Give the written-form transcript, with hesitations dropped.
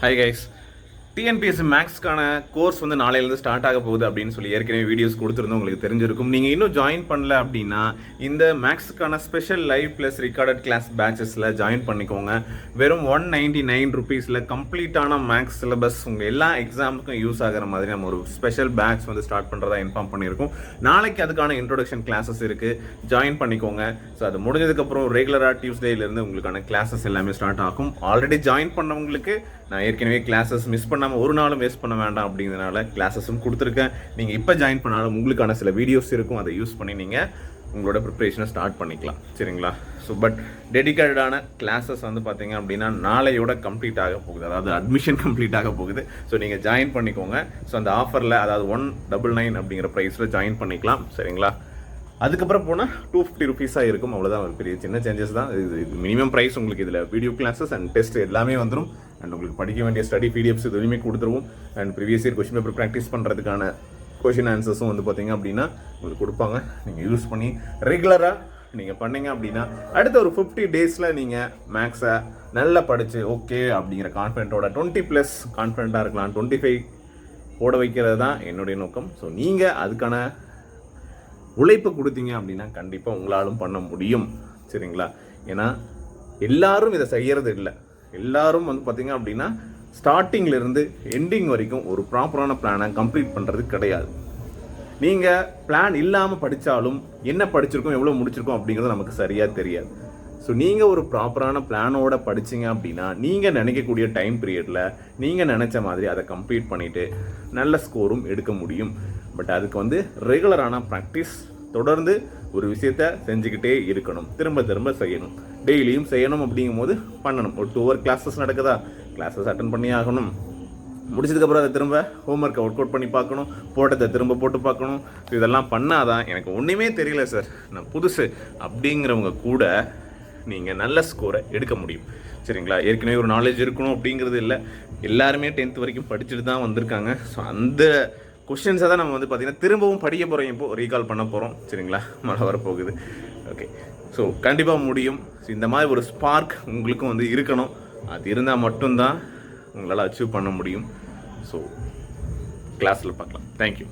Hi guys. TNPSC மேக்ஸ்க்கான course வந்து நாளையிலேருந்து start ஆக போகுது அப்படின்னு சொல்லி ஏற்கனவே வீடியோஸ் கொடுத்துருந்தோம், உங்களுக்கு தெரிஞ்சிருக்கும். நீங்கள் இன்னும் ஜாயின் பண்ணல அப்படின்னா இந்த மேக்ஸுக்கான special live plus recorded class பேட்சஸில் ஜாயின் பண்ணிக்கோங்க. வெறும் 199 ருபீஸில் கம்ப்ளீட்டான மேக்ஸ் சிலபஸ் உங்கள் எல்லா எக்ஸாமுக்கும் யூஸ் ஆகிற மாதிரி நம்ம ஒரு ஸ்பெஷல் பேட்ச் வந்து ஸ்டார்ட் பண்ணுறதா இன்ஃபார்ம் பண்ணியிருக்கோம். நாளைக்கு அதுக்கான இன்ட்ரோடக்ஷன் கிளாஸஸ் இருக்குது, ஜாயின் பண்ணிக்கோங்க. ஸோ அது முடிஞ்சதுக்கப்புறம் ரெகுலராக டியூஸ்டேலேருந்து உங்களுக்கான கிளாஸஸ் எல்லாமே ஸ்டார்ட் ஆகும். ஆல்ரெடி ஜாயின் பண்ணவங்களுக்கு நான் ஏற்கனவே கிளாஸஸ் மிஸ் பண்ணாமல் ஒரு நாளும் வேஸ்ட் பண்ண வேண்டாம் அப்படிங்கிறதுனால கிளாஸஸும் கொடுத்துருக்கேன். நீங்கள் இப்போ ஜாயின் பண்ணாலும் உங்களுக்கான சில வீடியோஸ் இருக்கும், அதை யூஸ் பண்ணி நீங்கள் உங்களோட ப்ரிப்ரேஷனை ஸ்டார்ட் பண்ணிக்கலாம். சரிங்களா? ஸோ பட் டெடிக்கேட்டடான கிளாஸஸ் வந்து பார்த்தீங்க அப்படின்னா நாளையோட கம்ப்ளீட் ஆக போகுது, அதாவது அட்மிஷன் கம்ப்ளீட் ஆக போகுது. ஸோ நீங்கள் ஜாயின் பண்ணிக்கோங்க. ஸோ அந்த ஆஃபரில், அதாவது 199 அப்படிங்கிற ப்ரைஸில் ஜாயின் பண்ணிக்கலாம். சரிங்களா? அதுக்கப்புறம் போனால் 250 ருபீஸாக இருக்கும். அவ்வளோதான், ஒரு பெரிய சின்ன சேஞ்சஸ் தான். இது மினிமம் ப்ரைஸ். உங்களுக்கு இதில் வீடியோ கிளாஸஸ் அண்ட் டெஸ்ட் எல்லாமே வந்துடும். அண்ட் உங்களுக்கு படிக்க வேண்டிய ஸ்டடி பிடிஎஃப்ஸ் எதுவுமே கொடுத்துருவோம். And previous year question paper practice பண்ணுறதுக்கான கொஷின் ஆன்சர்ஸும் வந்து பார்த்தீங்க அப்படின்னா உங்களுக்கு கொடுப்பாங்க. நீங்கள் யூஸ் பண்ணி ரெகுலராக நீங்கள் பண்ணிங்க அப்படின்னா அடுத்த ஒரு 50 டேஸில் நீங்கள் மேக்ஸை நல்லா படித்து ஓகே அப்படிங்கிற கான்ஃபிடென்ட்டோட 20+ கான்ஃபிடென்ட்டாக இருக்கலாம். 25 போட வைக்கிறது தான் என்னுடைய நோக்கம். ஸோ நீங்கள் அதுக்கான உழைப்பு கொடுத்தீங்க அப்படின்னா கண்டிப்பாக உங்களாலும் பண்ண முடியும். சரிங்களா? ஏன்னா எல்லாரும் இதை செய்கிறது இல்லை. எல்லாரும் வந்து பார்த்தீங்க அப்படின்னா ஸ்டார்டிங்லேருந்து எண்டிங் வரைக்கும் ஒரு ப்ராப்பரான பிளானை கம்ப்ளீட் பண்ணுறது கிடையாது. நீங்கள் பிளான் இல்லாமல் படித்தாலும் என்ன படிச்சிருக்கோம், எவ்வளோ முடிச்சிருக்கோம் அப்படிங்கிறது நமக்கு சரியாக தெரியாது. ஸோ நீங்கள் ஒரு ப்ராப்பரான பிளானோட படிச்சிங்க அப்படின்னா நீங்கள் நினைக்கக்கூடிய டைம் பீரியடில் நீங்கள் நினச்ச மாதிரி அதை கம்ப்ளீட் பண்ணிவிட்டு நல்ல ஸ்கோரும் எடுக்க முடியும். பட் அதுக்கு வந்து ரெகுலரான ப்ராக்டிஸ், தொடர்ந்து ஒரு விஷயத்த செஞ்சுக்கிட்டே இருக்கணும், திரும்ப திரும்ப செய்யணும், டெய்லியும் செய்யணும். அப்படிங்கும் போது பண்ணணும். ஒரு 2 hour கிளாஸஸ் நடக்குதா, கிளாஸஸ் அட்டன் பண்ணி ஆகணும். முடிச்சதுக்கப்புறம் அதை திரும்ப ஹோம்ஒர்க்கை ஒர்க் அவுட் பண்ணி பார்க்கணும், போட்டதை திரும்ப போட்டு பார்க்கணும். ஸோ இதெல்லாம் பண்ணாதான் எனக்கு ஒன்றுமே தெரியல சார், நான் புதுசு அப்படிங்கிறவங்க கூட நீங்கள் நல்ல ஸ்கோரை எடுக்க முடியும். சரிங்களா? ஏற்கனவே ஒரு நாலேஜ் இருக்கணும் அப்படிங்கிறது இல்லை. எல்லாருமே 10th வரைக்கும் படிச்சுட்டு தான் வந்திருக்காங்க. ஸோ அந்த கொஷின்ஸை தான் நம்ம வந்து பார்த்திங்கன்னா திரும்பவும் படிக்க போகிறோம், இப்போது ரீகால் பண்ண போகிறோம். சரிங்களா? மழை வரப்போகுது. ஓகே, ஸோ கண்டிப்பாக முடியும். ஸோ இந்த மாதிரி ஒரு ஸ்பார்க் உங்களுக்கும் வந்து இருக்கணும். அது இருந்தால் மட்டும்தான் உங்களால் அச்சீவ் பண்ண முடியும். ஸோ கிளாஸில் பார்க்கலாம். தேங்க்யூ.